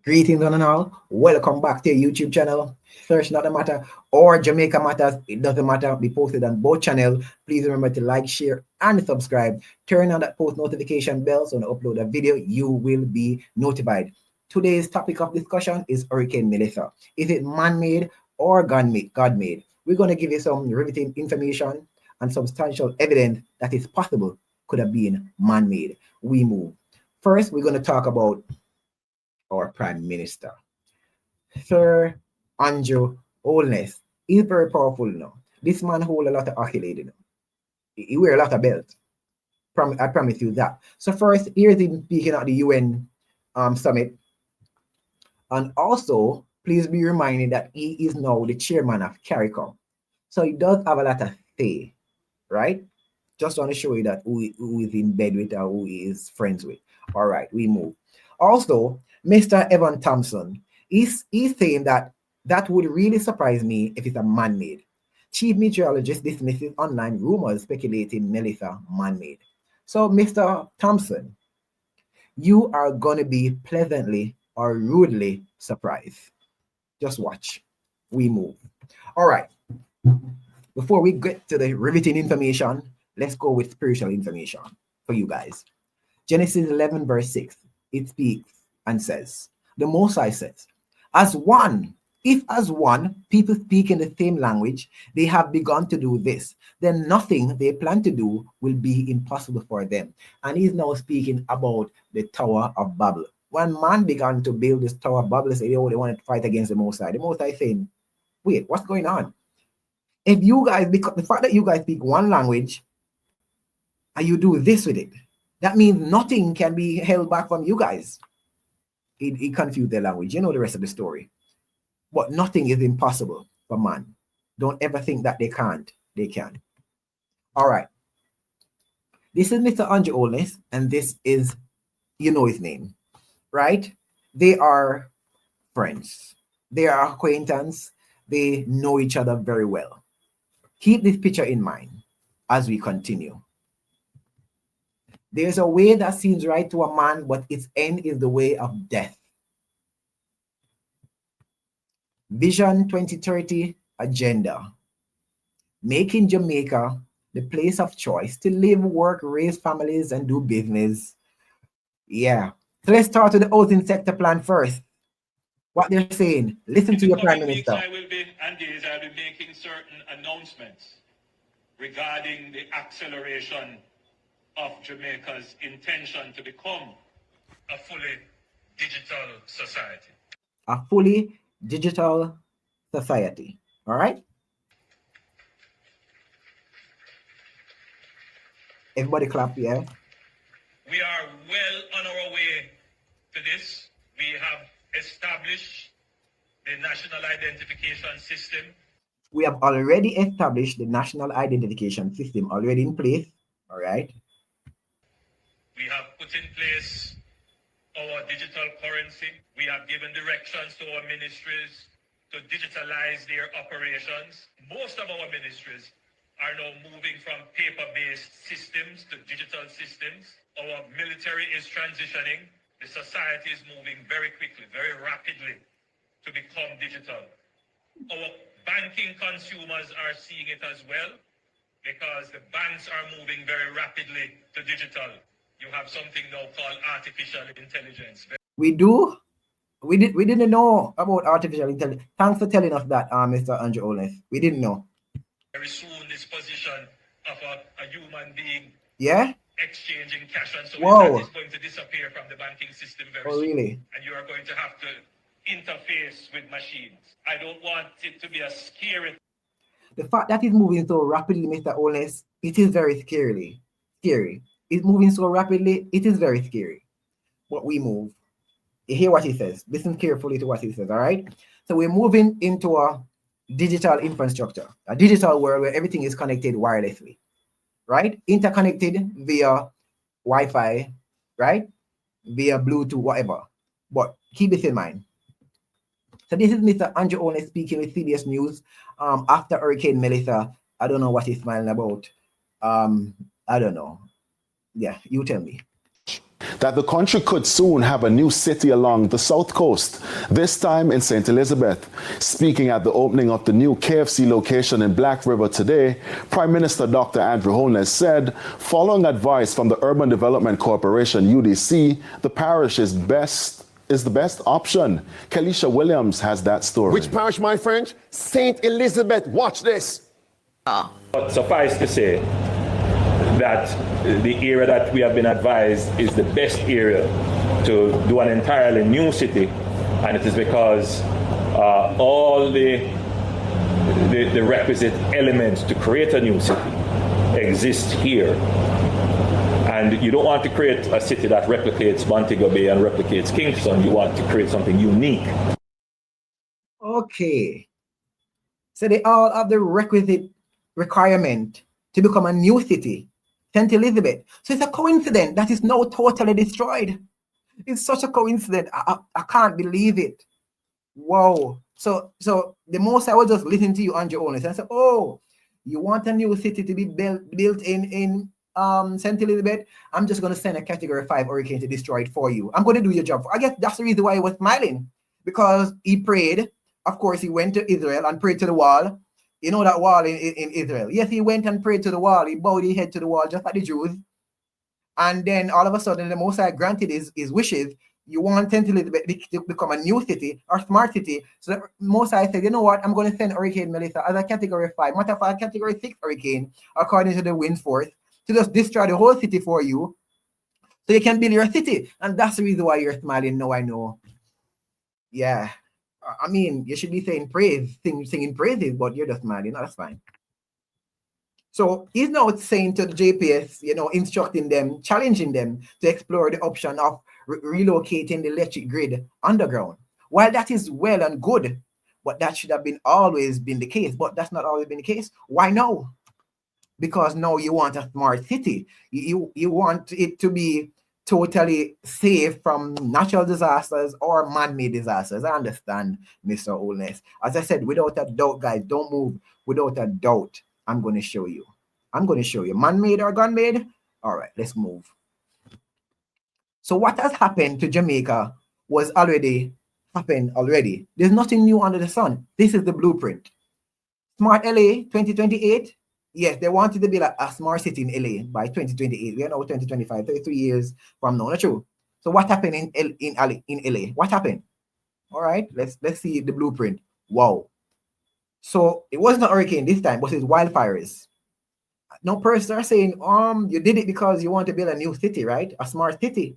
Greetings one and all. Welcome back to your YouTube channel. Search Not a Matter or Jamaica Matters. It doesn't matter. Be posted on both channels. Please remember to like, share, and subscribe. Turn on that post notification bell so when I upload a video, you will be notified. Today's topic of discussion is Hurricane Melissa. Is it man-made or God-made? We're going to give you some riveting information and substantial evidence that it's possible could have been man-made. We move. First, we're going to talk about our Prime Minister, Sir Andrew Holness. He's very powerful now. This man hold a lot of accolades. You know. He wear a lot of belts. I promise you that. So first, here's him speaking at the UN summit. And also, please be reminded that he is now the chairman of CARICOM. So he does have a lot of say, right? Just want to show you that who is in bed with or who he is friends with. All right, we move. Also, Mr. Evan Thompson, he's saying that would really surprise me if it's a man-made. Chief meteorologist dismisses online rumors speculating Melissa man-made. So, Mr. Thompson, you are going to be pleasantly or rudely surprised. Just watch. We move. All right. Before we get to the riveting information, let's go with spiritual information for you guys. Genesis 11 verse 6, it speaks and says, the Most High says, as one, if as one people speak in the same language, they have begun to do this, then nothing they plan to do will be impossible for them. And he's now speaking about the Tower of Babel. When man began to build this Tower of Babel, they said, oh, they wanted to fight against the Most High. The Most High saying, wait, what's going on? If you guys, because the fact that you guys speak one language and you do this with it, that means nothing can be held back from you guys. It confused their language. You know the rest of the story. But nothing is impossible for man. Don't ever think that they can't. They can. All right. This is Mr. Andrew Holness, and this is, you know his name, right? They are friends. They are acquaintance. They know each other very well. Keep this picture in mind as we continue. There's a way that seems right to a man, but its end is the way of death. Vision 2030 agenda. Making Jamaica the place of choice to live, work, raise families, and do business. Yeah. So let's start with the housing sector plan first. What they're saying. Listen to your Prime Minister. I will be making certain announcements regarding the acceleration of Jamaica's intention to become a fully digital society. A fully digital society. All right? Everybody clap, yeah? We are well on our way to this. We have established the National Identification System. We have already established the National Identification System already in place. All right? We have put in place our digital currency. We have given directions to our ministries to digitalize their operations. Most of our ministries are now moving from paper-based systems to digital systems. Our military is transitioning. The society is moving very quickly, very rapidly to become digital. Our banking consumers are seeing it as well because the banks are moving very rapidly to digital. You have something now called artificial intelligence. We do. We didn't know about artificial intelligence. Thanks for telling us that, Mr. Andrew Holness. We didn't know. Very soon, this position of a human being, yeah, exchanging cash and so on is going to disappear from the banking system very soon. Really? And you are going to have to interface with machines. I don't want it to be a scary. The fact that it's moving so rapidly, Mr. Holness, it is very scary. It's moving so rapidly, it is very scary. But we move. You hear what he says. Listen carefully to what he says, all right? So we're moving into a digital infrastructure, a digital world where everything is connected wirelessly, right? Interconnected via Wi-Fi, right? Via Bluetooth, whatever. But keep this in mind. So this is Mr. Andrew Holness speaking with CBS News after Hurricane Melissa. I don't know what he's smiling about. I don't know. Yeah, you tell me. that the country could soon have a new city along the south coast, this time in St. Elizabeth. Speaking at the opening of the new KFC location in Black River today, Prime Minister Dr. Andrew Holness said, following advice from the Urban Development Corporation, UDC, the parish is the best option. Kelisha Williams has that story. Which parish, my friend? St. Elizabeth. Watch this. But suffice to say that the area that we have been advised is the best area to do an entirely new city, and it is because all the requisite elements to create a new city exist here. And you don't want to create a city that replicates Montego Bay and replicates Kingston. You want to create something unique. Okay. So they all have the requisite requirement to become a new city, St. Elizabeth. So it's a coincidence that is now totally destroyed. It's such a coincidence. I can't believe it. Wow. So the most I was just listening to you, Andrew Onus, and I said, oh, you want a new city to be built in St. Elizabeth? I'm just going to send a Category 5 hurricane to destroy it for you. I'm going to do your job. I guess that's the reason why he was smiling, because he prayed. Of course, he went to Israel and prayed to the wall. You know that wall in Israel. Yes, he went and prayed to the wall. He bowed his head to the wall, just like the Jews. And then all of a sudden, the Most High granted his wishes. You want St. Elizabeth to become a new city or smart city. So the Most High said, you know what? I'm going to send Hurricane Melissa as a Category 5, matter of fact, Category 6 hurricane, according to the wind force, to just destroy the whole city for you, so you can build your city. And that's the reason why you're smiling. No, I know. Yeah. I mean, you should be saying praise, singing praises, but you're just smiling. No, that's fine. So he's now saying to the JPS, instructing them, challenging them to explore the option of relocating the electric grid underground. While that is well and good, but that should have always been the case, but that's not always been the case. Why now? Because now you want a smart city. You want it to be totally safe from natural disasters or man-made disasters. I understand, Mr. Holness. As I said, without a doubt, guys, don't move. Without a doubt, I'm going to show you. Man-made or godmade? All right, let's move. So what has happened to Jamaica was happened already. There's nothing new under the sun. This is the blueprint. Smart LA 2028. Yes, they wanted to build a smart city in LA by 2028. We are now 2025, 33 years from now. Not true. So what happened in LA? What happened? All right, let's see the blueprint. Wow. So it wasn't a hurricane this time, but it's wildfires. No person are saying, you did it because you want to build a new city, right? A smart city.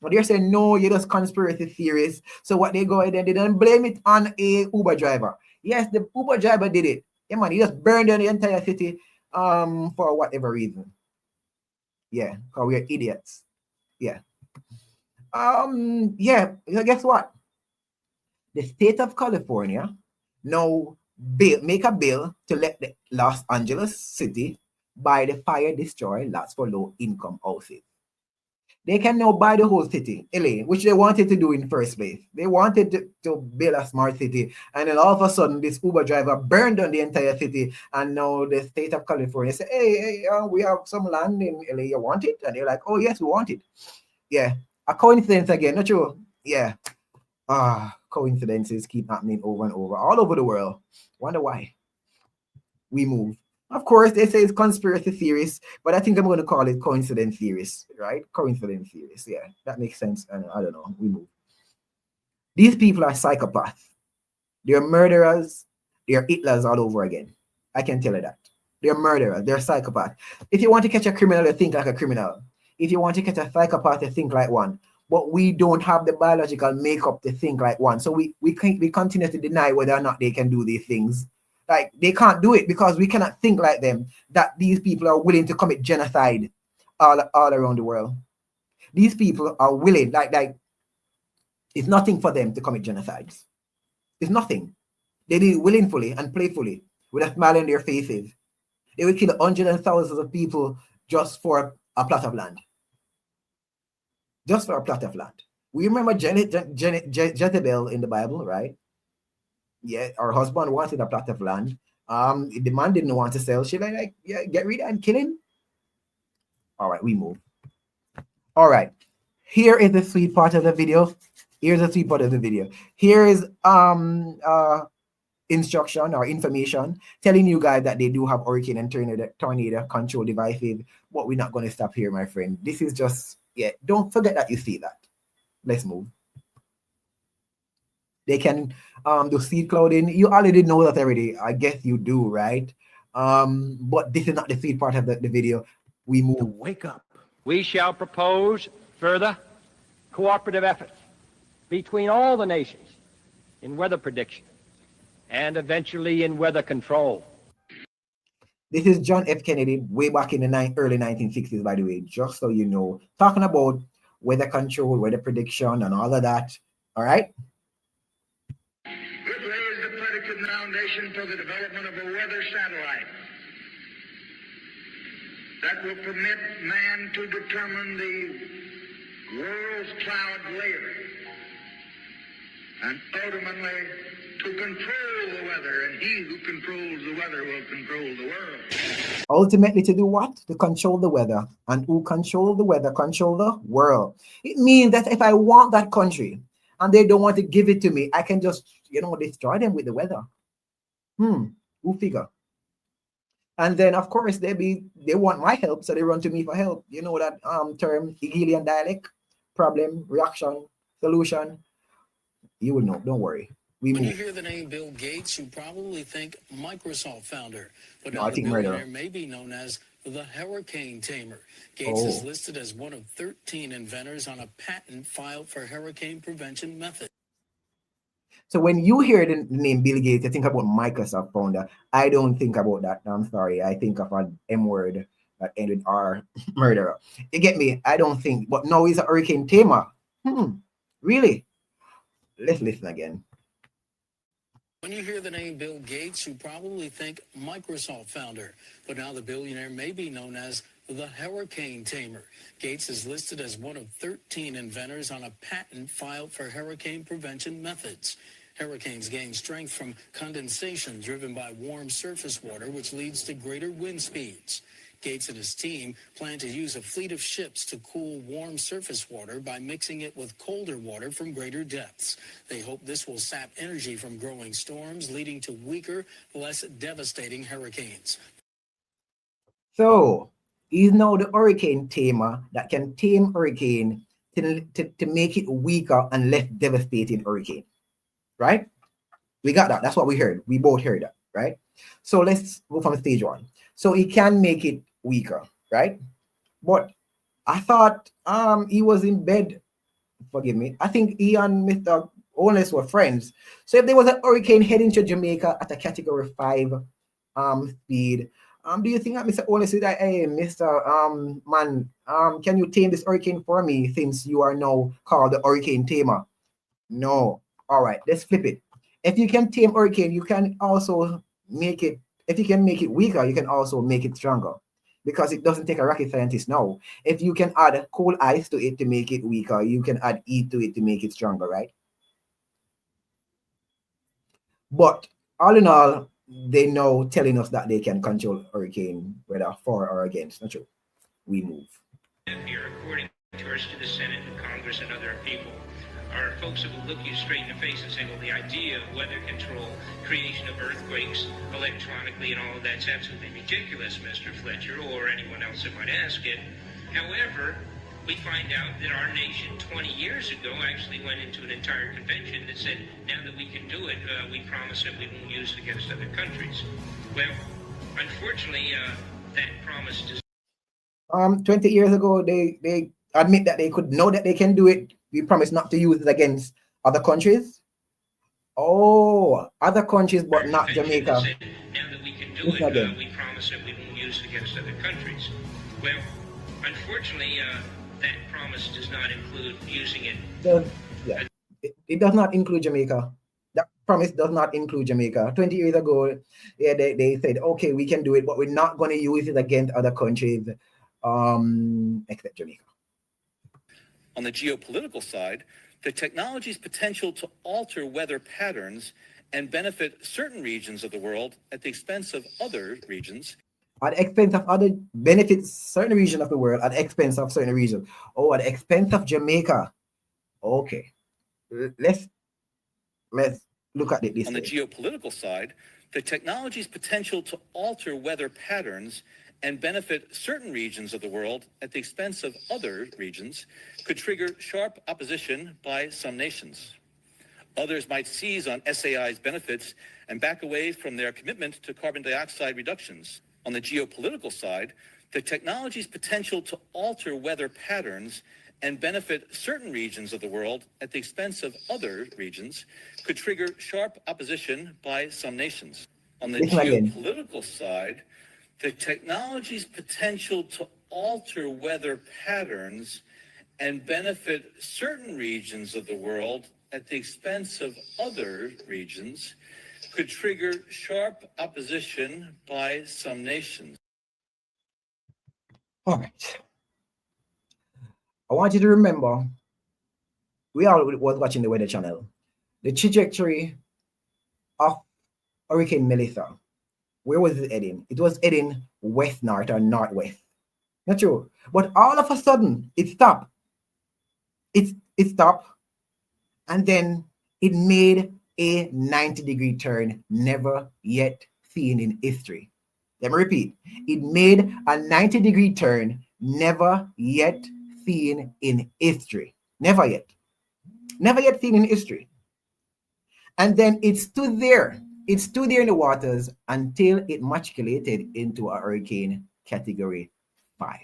But they're saying, no, you're just conspiracy theorists. So what they go ahead and they don't blame it on a Uber driver. Yes, the Uber driver did it. Yeah, man, he just burned down the entire city for whatever reason. Yeah, because we're idiots. Yeah. Yeah, guess what? The state of California now make a bill to let the Los Angeles city buy the fire destroy lots for low-income houses. They can now buy the whole city, LA, which they wanted to do in the first place. They wanted to build a smart city, and then all of a sudden, this Uber driver burned down the entire city, and now the state of California said, hey, we have some land in LA, you want it? And they're like, oh, yes, we want it. Yeah, a coincidence again, not true? Yeah. Coincidences keep happening over and over, all over the world. Wonder why. We move. Of course, they say it's conspiracy theories, but I think I'm going to call it coincidence theories, right? Coincidence theories. Yeah, that makes sense. And I don't know. We move. These people are psychopaths. They're murderers. They're Hitlers all over again. I can tell you that. They're murderers. They're psychopaths. If you want to catch a criminal, you think like a criminal. If you want to catch a psychopath, you think like one. But we don't have the biological makeup to think like one. So we continue to deny whether or not they can do these things. Like, they can't do it because we cannot think like them, that these people are willing to commit genocide all around the world. These people are willing, like it's nothing for them to commit genocides. It's nothing. They do it willingly and playfully with a smile on their faces. They will kill hundreds and thousands of people just for a plot of land. Just for a plot of land. We remember Jezebel in the Bible, right? Yeah, her husband wanted a plot of land. The man didn't want to sell. She like, yeah, get rid of and kill him. All right, we move. All right. Here is the sweet part of the video. Here's the sweet part of the video. Here is instruction or information telling you guys that they do have hurricane and tornado control devices, but we're not going to stop here, my friend. This is just, yeah, don't forget that you see that. Let's move. They can do seed clouding. You already know that already. I guess you do, right? But this is not the seed part of the video. We move. Wake up. We shall propose further cooperative efforts between all the nations in weather prediction and eventually in weather control. This is John F. Kennedy way back in the early 1960s, by the way, just so you know, talking about weather control, weather prediction, and all of that. All right? This lays the predicate foundation for the development of a weather satellite that will permit man to determine the world's cloud layer and ultimately to control the weather, and he who controls the weather will control the world. Ultimately, to do what? To control the weather. And who control the weather? Control the world. It means that if I want that country and they don't want to give it to me, I can just, destroy them with the weather. Who figure? And then, of course, they want my help, so they run to me for help. You know that term, Hegelian dialect, problem, reaction, solution. You will know. Don't worry. When you hear the name Bill Gates, you probably think Microsoft founder, but now the billionaire may be known as the hurricane tamer. Gates is listed as one of 13 inventors on a patent filed for hurricane prevention methods. So when you hear the name Bill Gates, you think about Microsoft founder. I don't think about that. I'm sorry. I think of an M word that ended with R, murderer. You get me? I don't think. But no, he's a hurricane tamer. Really? Let's listen again. When you hear the name Bill Gates, you probably think Microsoft founder, but now the billionaire may be known as the hurricane tamer. Gates is listed as one of 13 inventors on a patent filed for hurricane prevention methods. Hurricanes gain strength from condensation driven by warm surface water, which leads to greater wind speeds. Gates and his team plan to use a fleet of ships to cool warm surface water by mixing it with colder water from greater depths. They hope this will sap energy from growing storms, leading to weaker, less devastating hurricanes. So, he's now the hurricane tamer that can tame hurricane to make it weaker and less devastating hurricane. Right? We got that. That's what we heard. We both heard that. Right? So, let's go from stage one. So, he can make it weaker, right? But I thought he was in bed. Forgive me. I think he and Mr. Onus were friends. So if there was a hurricane heading to Jamaica at a category 5 speed, do you think that Mr. Onus said that, hey, Mr. Man, can you tame this hurricane for me since you are now called the hurricane tamer? No. All right, let's flip it. If you can tame hurricane, you can also make it, if you can make it weaker, you can also make it stronger. Because it doesn't take a rocket scientist now. If you can add cool ice to it to make it weaker, you can add heat to it to make it stronger, right? But all in all, they now telling us that they can control hurricane, whether for or against. Not true. We move. Here, according to the Senate and Congress and other people, are folks that will look you straight in the face and say, well, the idea of weather control, creation of earthquakes electronically and all of that's absolutely ridiculous, Mr. Fletcher, or anyone else that might ask it. However, we find out that our nation 20 years ago actually went into an entire convention that said, now that we can do it, we promise that we won't use it against other countries. Well, unfortunately, that promise does. 20 years ago, they admit that they could know that they can do it. We promise not to use it against other countries. Oh, other countries, but not Jamaica. Said, now that we can do it, we promise that we won't use it against other countries. Well, unfortunately, that promise does not include using it. It does not include Jamaica. That promise does not include Jamaica. 20 years ago, yeah, they said, okay, we can do it, but we're not going to use it against other countries, except Jamaica. On the geopolitical side, the technology's potential to alter weather patterns and benefit certain regions of the world at the expense of other regions. at the expense of other benefits, certain region of the world, at the expense of certain region. Oh, at the expense of Jamaica. Okay, let's look at it this way. On the way. geopolitical side, the technology's potential to alter weather patterns and benefit certain regions of the world at the expense of other regions could trigger sharp opposition by some nations. Others might seize on SAI's benefits and back away from their commitment to carbon dioxide reductions. On the geopolitical side, the technology's potential to alter weather patterns and benefit certain regions of the world at the expense of other regions could trigger sharp opposition by some nations. On the geopolitical side, the technology's potential to alter weather patterns and benefit certain regions of the world at the expense of other regions could trigger sharp opposition by some nations. All right. I want you to remember, we all was watching the Weather Channel, the trajectory of Hurricane Melissa. Where was it heading? It was heading west-north or northwest. Not true. But all of a sudden, it stopped. It stopped. And then it made a 90-degree turn never yet seen in history. Let me repeat. It made a 90-degree turn never yet seen in history. Never yet. Never yet seen in history. And then it stood there. It stood there in the waters until it matriculated into a hurricane category 5.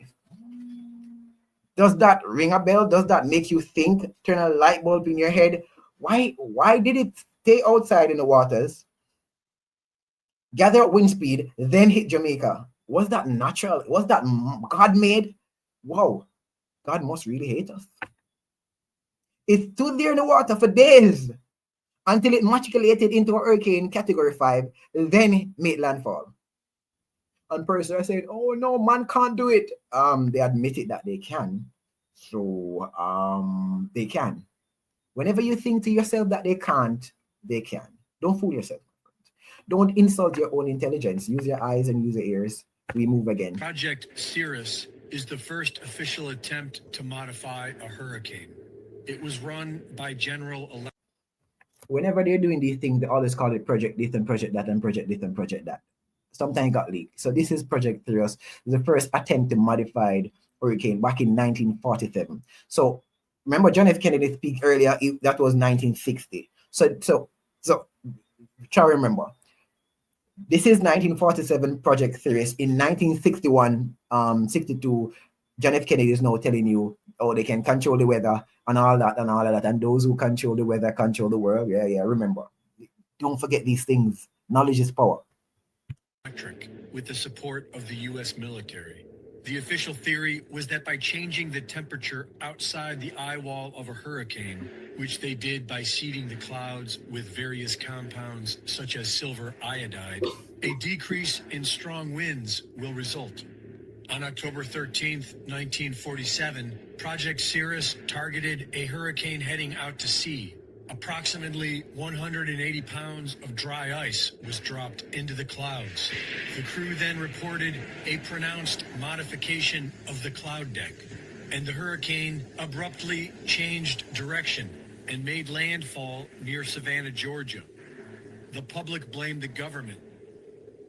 Does that ring a bell? Does that make you think, turn a light bulb in your head? Why did it stay outside in the waters, gather up wind speed, then hit Jamaica? Was that natural? Was that God-made? Wow, God must really hate us. It stood there in the water for days until it matriculated into a hurricane category 5, then made landfall. And person said, oh no, man can't do it. They admitted that they can. So they can. Whenever you think to yourself that they can't, they can. Don't fool yourself. Don't insult your own intelligence. Use your eyes and use your ears. We move again. Project Cirrus is the first official attempt to modify a hurricane. It was run by General Electric. Whenever they're doing these things, they always call it project this and project that and project this and project that. Sometimes it got leaked. So this is Project Cirrus, the first attempt to modify hurricane back in 1947. So remember John F. Kennedy speak earlier, that was 1960. So try to remember. This is 1947 Project Cirrus. In 1961, 62, John F. Kennedy is now telling you, oh, they can control the weather and all that and all of that. And those who control the weather control the world. Yeah, remember. Don't forget these things. Knowledge is power. With the support of the U.S. military. The official theory was that by changing the temperature outside the eye wall of a hurricane, which they did by seeding the clouds with various compounds such as silver iodide, a decrease in strong winds will result. On October 13th, 1947, Project Cirrus targeted a hurricane heading out to sea. Approximately 180 pounds of dry ice was dropped into the clouds. The crew then reported a pronounced modification of the cloud deck, and the hurricane abruptly changed direction and made landfall near Savannah, Georgia. The public blamed the government.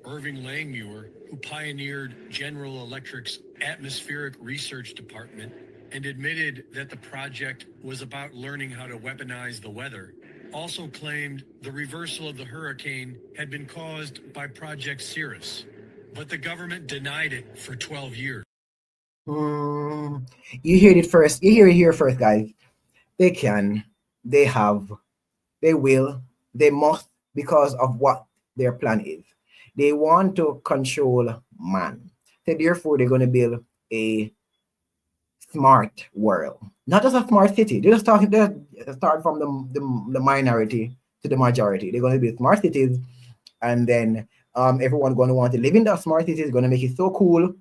Irving Langmuir, who pioneered General Electric's atmospheric research department and admitted that the project was about learning how to weaponize the weather, also claimed the reversal of the hurricane had been caused by Project Cirrus. But the government denied it for 12 years. You heard it first. You hear it here first, guys. They can, they have, they will, they must, because of what their plan is. They want to control man. So therefore, they're going to build a smart world, not just a smart city. They're just talking. They start from the minority to the majority. They're going to build smart cities, and then everyone's going to want to live in that smart city. It's going to make it so cool,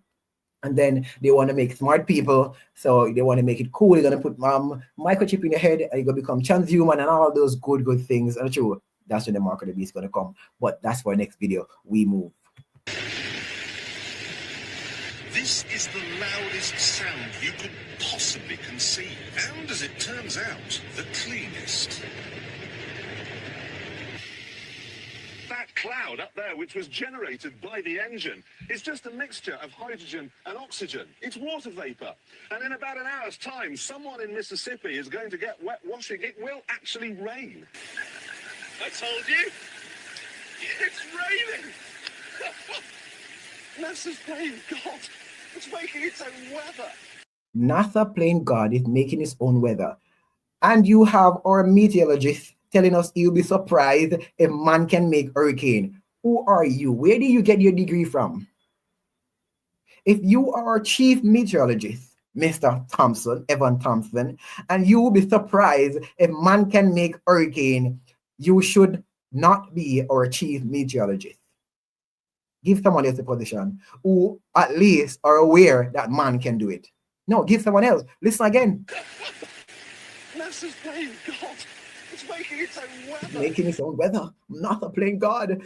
and then they want to make smart people. So they want to make it cool. They're going to put microchip in your head, and you're going to become transhuman and all those good things. And true, that's when the mark of the beast is going to come. But that's for next video. We move. This is the loudest sound you could possibly conceive, and as it turns out, the cleanest. That cloud up there, which was generated by the engine, is just a mixture of hydrogen and oxygen. It's water vapor. And in about an hour's time, someone in Mississippi is going to get wet washing. It will actually rain. I told you. It's raining. NASA's playing God. It's making its own weather. NASA playing God is making its own weather. And you have our meteorologist telling us you'll be surprised if man can make hurricane. Who are you? Where do you get your degree from? If you are our chief meteorologist, Mr. Thompson, Evan Thompson, and you will be surprised if man can make hurricane, you should not be our chief meteorologist. Give someone else a position who at least are aware that man can do it. No, give someone else. Listen again. NASA's playing God. It's making its own weather. Making its own weather. NASA playing God.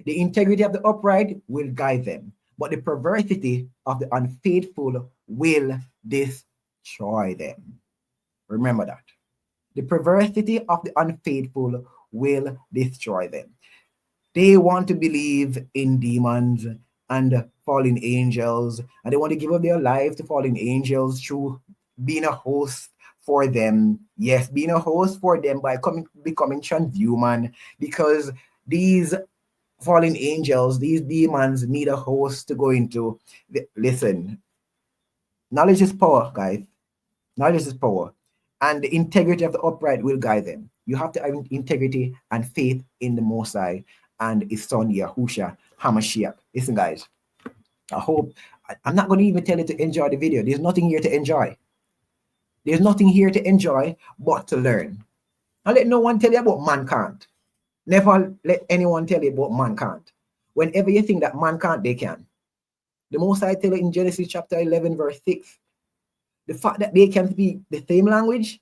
The integrity of the upright will guide them, but the perversity of the unfaithful will destroy them. Remember that. The perversity of the unfaithful will destroy them. They want to believe in demons and fallen angels, and they want to give up their lives to fallen angels through being a host for them. Yes, being a host for them by becoming transhuman, because these fallen angels, these demons need a host to go into. Listen, knowledge is power, guys. Knowledge is power. And the integrity of the upright will guide them. You have to have integrity and faith in the Most High and his son Yahushua HaMashiach. Listen, guys, I'm not going to even tell you to enjoy the video. There's nothing here to enjoy. There's nothing here to enjoy but to learn. And let no one tell you about man can't. Never let anyone tell you about man can't. Whenever you think that man can't, they can. The Most High tell you in Genesis chapter 11, verse 6, the fact that they can speak the same language,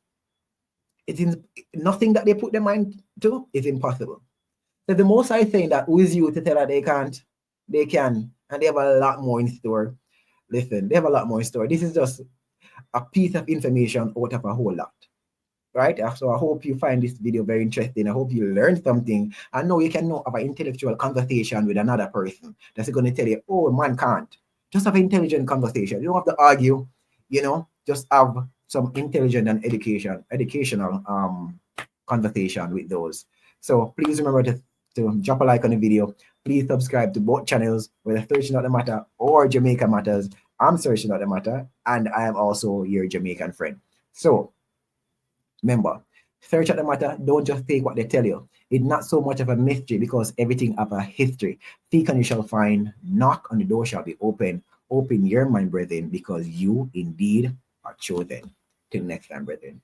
it is nothing that they put their mind to is impossible. So the Most High saying that who is you to tell that they can't? They can, and they have a lot more in store. Listen, they have a lot more in store. This is just a piece of information out of a whole lot. Right? So I hope you find this video very interesting. I hope you learned something. I know you can have an intellectual conversation with another person that's going to tell you, oh, man can't. Just have an intelligent conversation. You don't have to argue, just have some intelligent and educational conversation with those. So please remember to drop a like on the video. Please subscribe to both channels, whether Searching Out the Matter or Jamaica Matters. I'm Searching Out the Matter, and I am also your Jamaican friend. So remember, Search Out the Matter, don't just take what they tell you. It's not so much of a mystery because everything have a history. Seek and you shall find. Knock and the door shall be open. Open your mind, brethren, because you indeed are chosen. Till next time, brethren.